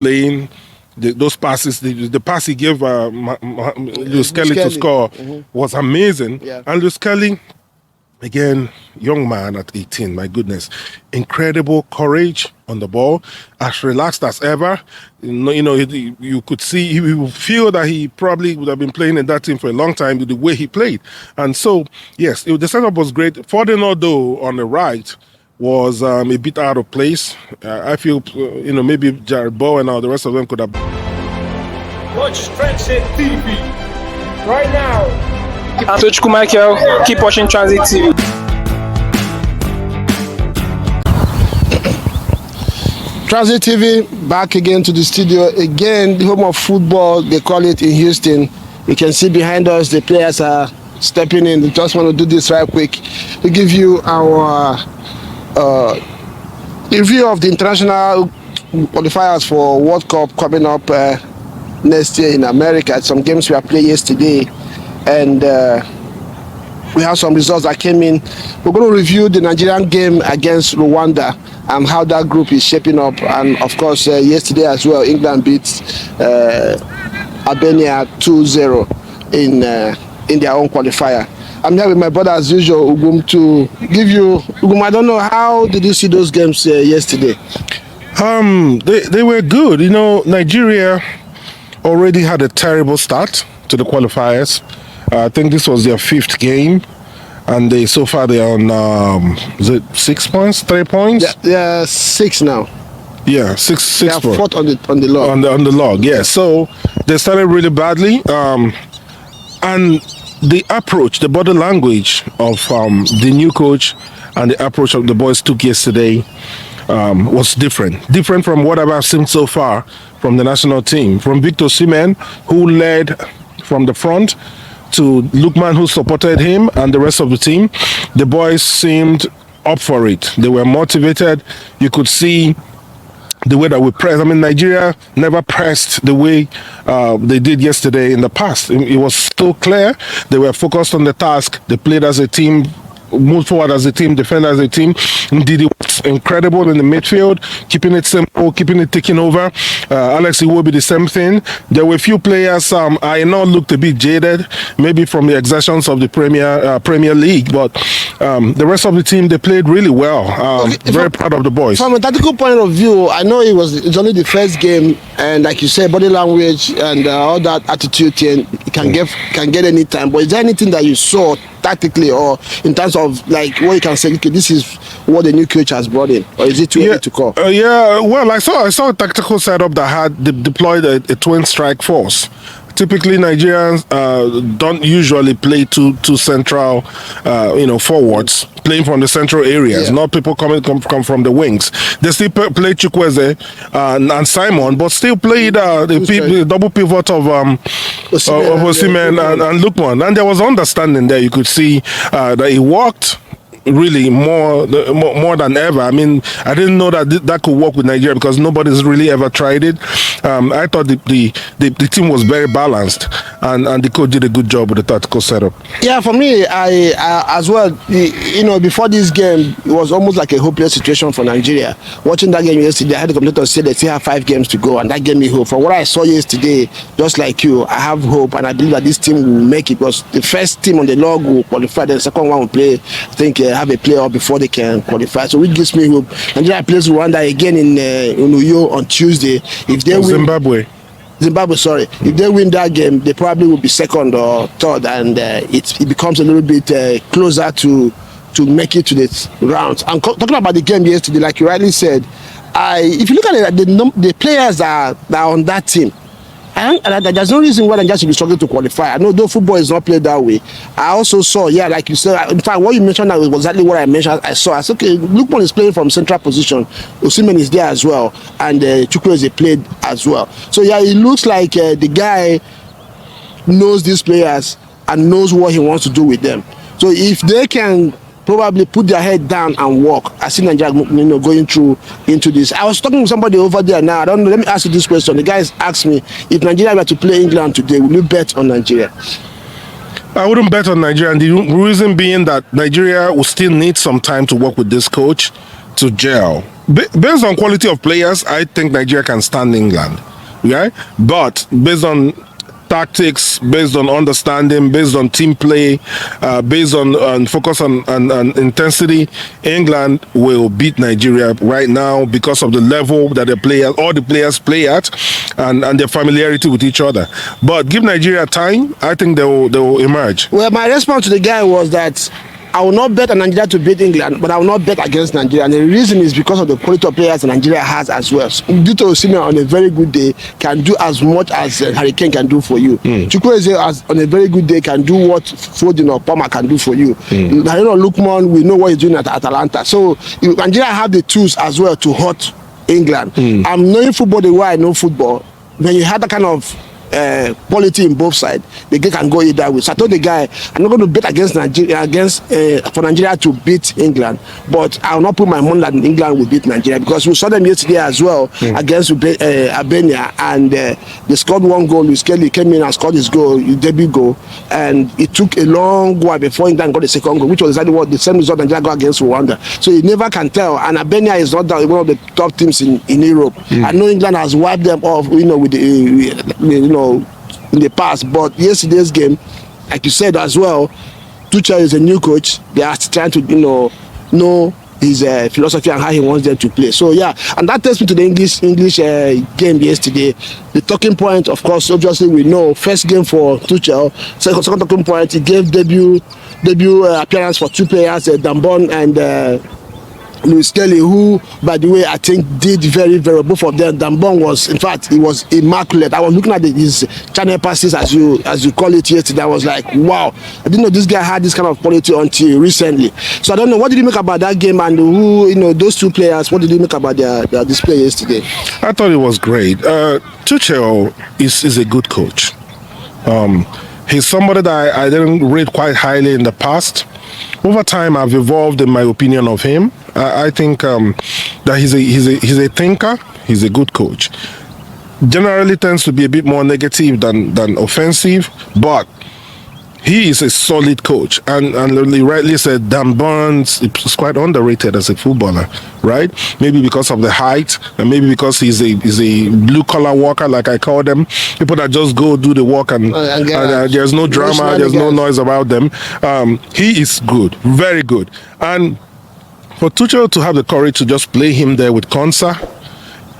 playing. Those passes, the pass he gave Lewis Kelly to score was amazing. Yeah. And Lewis Kelly, again, young man at 18, my goodness, incredible courage on the ball, as relaxed as ever. You could see, you would feel that he probably would have been playing in that team for a long time with the way he played. And so, yes, the setup was great. Fordinand, though, on the right, was a bit out of place. I feel, maybe Jared Bowen and the rest of them could have. Watch Tranzeet TV right now. I'm Tuchel Michael. Keep watching Tranzeet TV. Tranzeet TV back again to the studio. Again, the home of football, they call it in Houston. You can see behind us the players are stepping in. We just want to do this right quick to give you our review of the international qualifiers for World Cup coming up next year in America. Some games we have played yesterday, and we have some results that came in. We're going to review the Nigerian game against Rwanda and how that group is shaping up. And of course, yesterday as well, England beat Albania 2-0 in their own qualifier. I'm here with my brother as usual, Ugum, to give you. Ugum, I don't know, how did you see those games yesterday? They were good. Nigeria already had a terrible start to the qualifiers. I think this was their 5th game, and so far they are on is it 6 points, 3 points? Yeah, 6 now. Yeah, six. They are 4th on the log. On the log, yeah. So they started really badly, and the approach, the body language of the new coach and the approach of the boys took yesterday was different from what I've seen so far from the national team. From Victor Osimhen, who led from the front, to Lookman, who supported him, and the rest of the team, the boys seemed up for it. They were motivated. You could see the way that we pressed. I mean, Nigeria never pressed the way they did yesterday in the past. It was so clear. They were focused on the task. They played as a team, moved forward as a team, defended as a team. Ndidi was incredible in the midfield, keeping it simple, keeping it taking over. Alex Iwobi, the same thing. There were a few players I know looked a bit jaded, maybe from the exertions of the Premier League, but the rest of the team, they played really well. Very proud of the boys. From a tactical point of view, I know it's only the first game, and like you said, body language and all that attitude can get any time. But is there anything that you saw tactically, or in terms of like what you can say, okay, this is what the new coach has brought in, or is it too early to call? Well, I saw a tactical setup that had deployed a twin strike force. Typically, Nigerians don't usually play two central, forwards, playing from the central areas. Yeah. Not people come from the wings. They still play Chukwueze and Simon, but still played the double pivot of Osimhen and Lookman. And there was understanding there. You could see that it worked really more than ever. I mean, I didn't know that could work with Nigeria because nobody's really ever tried it. I thought the team was very balanced, and the coach did a good job with the tactical setup. Yeah, for me, I as well, before this game, it was almost like a hopeless situation for Nigeria. Watching that game yesterday, I had the commentators say they still have 5 games to go, and that gave me hope. From what I saw yesterday, just like you, I have hope, and I believe that this team will make it, because the first team on the log will qualify, the second one will play, I think, have a playoff before they can qualify. So it gives me hope. Nigeria plays Rwanda again in Uyo on Tuesday. If they win Zimbabwe, sorry. If they win that game, they probably will be 2nd or 3rd, and it becomes a little bit closer to make it to this round. And talking about the game yesterday, like you rightly said, if you look at it, the players that are on that team, and there's no reason why Nigeria should be struggling to qualify. I know though football is not played that way. I also saw, like you said, in fact, what you mentioned was exactly what I mentioned. I said, okay, Lookman is playing from central position. Osimhen is there as well, and Chukwueze played as well. So it looks like the guy knows these players and knows what he wants to do with them. So if they can probably put their head down and walk, I see Nigeria going through into this. I was talking to somebody over there now. I don't know. Let me ask you this question. The guys asked me, if Nigeria were to play England today, will you bet on Nigeria? I wouldn't bet on Nigeria, and the reason being that Nigeria will still need some time to work with this coach to gel. based on quality of players, I think Nigeria can stand England. Right? But based on tactics, based on understanding, based on team play, based on focus on intensity, England will beat Nigeria right now because of the level that all the players play at, and their familiarity with each other. But give Nigeria time, I think they will emerge. Well, my response to the guy was that I will not bet on Nigeria to beat England, but I will not bet against Nigeria. And the reason is because of the quality of players that Nigeria has as well. Due to Osimhen on a very good day can do as much as Harry Kane can do for you. Chukwueze on a very good day can do what Foden or Palmer can do for you. Lukman, we know what he's doing at Atalanta. So Nigeria have the tools as well to hurt England. I'm knowing football the way I know football. When you have that kind of quality in both sides, the game can go either way. So I told the guy, I'm not going to bet against Nigeria for Nigeria to beat England, but I will not put my money that England will beat Nigeria, because we saw them yesterday as well against Albania, and they scored one goal. Luis Kelly came in and scored his goal, his debut goal, and it took a long while before England got the second goal, which was exactly what the same result Nigeria got against Rwanda. So you never can tell. And Albania is not one of the top teams in Europe. I know England has wiped them off, with the in the past, but yesterday's game, like you said as well, Tuchel is a new coach. They are trying to know his philosophy and how he wants them to play. So yeah, and that takes me to the English game yesterday. The talking point, of course, obviously we know first game for Tuchel. Second talking point, he gave debut appearance for two players, Dambon and Luis Kelly, who, by the way, I think did very, very well. Both of them. Dambon was, in fact, he was immaculate. I was looking at his channel passes, as you call it, yesterday. I was like, wow, I didn't know this guy had this kind of quality until recently. So I don't know, what did you make about that game, and those two players? What did you make about their display yesterday? I thought it was great. Tuchel is a good coach. He's somebody that I didn't rate quite highly in the past. Over time, I've evolved in my opinion of him. I think that he's a thinker. He's a good coach. Generally tends to be a bit more negative than offensive, but he is a solid coach, and he rightly said Dan Burns is quite underrated as a footballer, right? Maybe because of the height, and maybe because he's a blue collar worker, like I call them, people that just go do the work and there's no drama, there's no noise about them. He is good, very good, and for Tuchel to have the courage to just play him there with Konsa.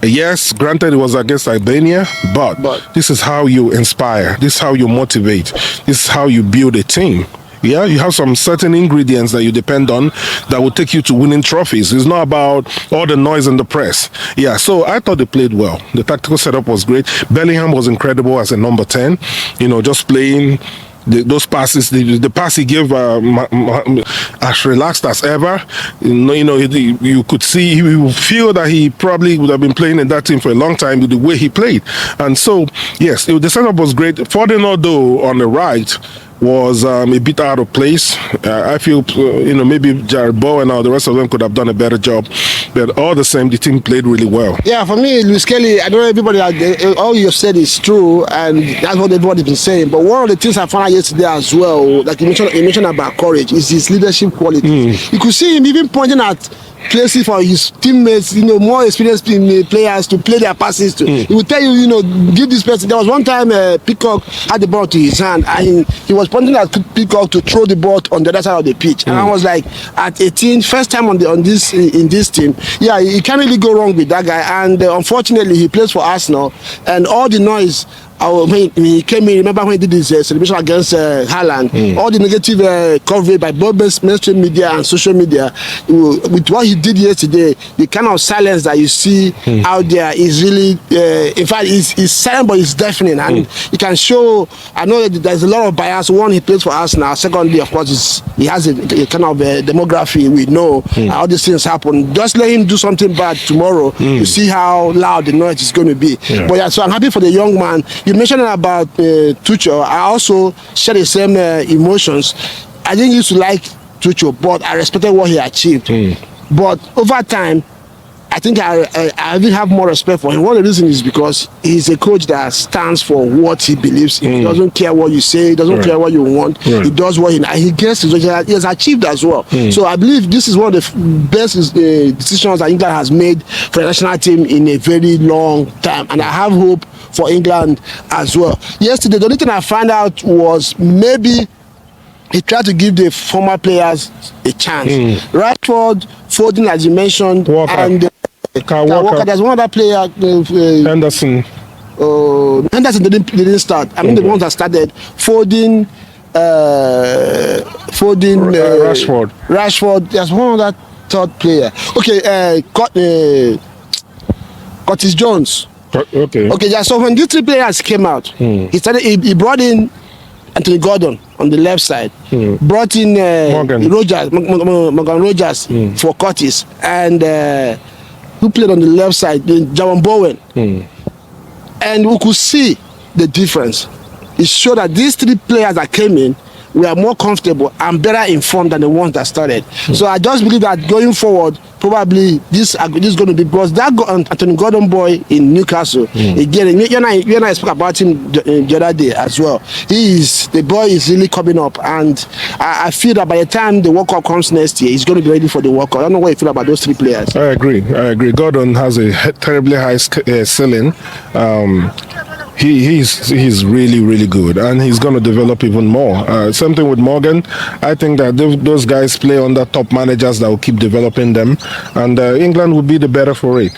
Yes, granted it was against Albania, but this is how you inspire. This is how you motivate. This is how you build a team. Yeah, you have some certain ingredients that you depend on that will take you to winning trophies. It's not about all the noise in the press. Yeah, so I thought they played well. The tactical setup was great. Bellingham was incredible as a number 10. Just playing those passes, the pass he gave as relaxed as ever. You could see, you would feel that he probably would have been playing in that team for a long time with the way he played. And so, yes, the setup was great. Foden, though, on the right was a bit out of place. I feel, maybe Jared Bowen and the rest of them could have done a better job. But all the same, the team played really well. Yeah, for me, Luis Kelly, I know everybody, all you've said is true, and that's what everybody's been saying. But one of the things I found out yesterday as well, like you mentioned about courage, is his leadership quality. You could see him even pointing at places for his teammates, more experienced players to play their passes to. He would tell you, give this person. There was one time Peacock had the ball to his hand, and he was pointing at Peacock to throw the ball on the other side of the pitch. And I was like, at 18, first time in this team, yeah, you can't really go wrong with that guy. And unfortunately, he plays for Arsenal, and all the noise. When he came in, remember when he did his celebration against Haaland, all the negative coverage by both mainstream media and social media, with what he did yesterday, the kind of silence that you see out there is really, in fact, it's silent but it's deafening, and it can show. I know that there's a lot of bias. One, he plays for us now. Secondly, of course, he has a kind of demography. We know all these things happen. Just let him do something bad tomorrow. You see how loud the noise is going to be. Yeah. But yeah, so I'm happy for the young man. You mentioned about Tuchel. I also share the same emotions. I didn't used to like Tuchel, but I respected what he achieved. But over time, I think I even have more respect for him. One of the reasons is because he's a coach that stands for what he believes in. He doesn't care what you say. He doesn't care what you want. He does what he gets. He has achieved as well. So I believe this is one of the best decisions that England has made for the national team in a very long time. And I have hope for England as well. Yesterday, the only thing I found out was maybe he tried to give the former players a chance. Rashford, Foden, as you mentioned, Walker. and Walker. There's one other player, Henderson. Henderson didn't start. I mean, the ones that started, Foden, Rashford. There's one other third player. Okay, Curtis Jones. Okay. Yeah. So when these three players came out, he started. He brought in Anthony Gordon on the left side, brought in Morgan Rogers for Curtis, and who played on the left side, Jawan Bowen. And we could see the difference. It showed that these three players that came in were more comfortable and better informed than the ones that started. So I just believe that going forward, probably this is going to be, because that Anthony Gordon boy in Newcastle, again, you and I spoke about him the other day as well. The boy is really coming up, and I feel that by the time the World Cup comes next year, he's going to be ready for the World Cup. I don't know what you feel about those three players. I agree. Gordon has a terribly high ceiling. He's really, really good, and he's going to develop even more. Same thing with Morgan. I think that those guys play under top managers that will keep developing them, and England will be the better for it.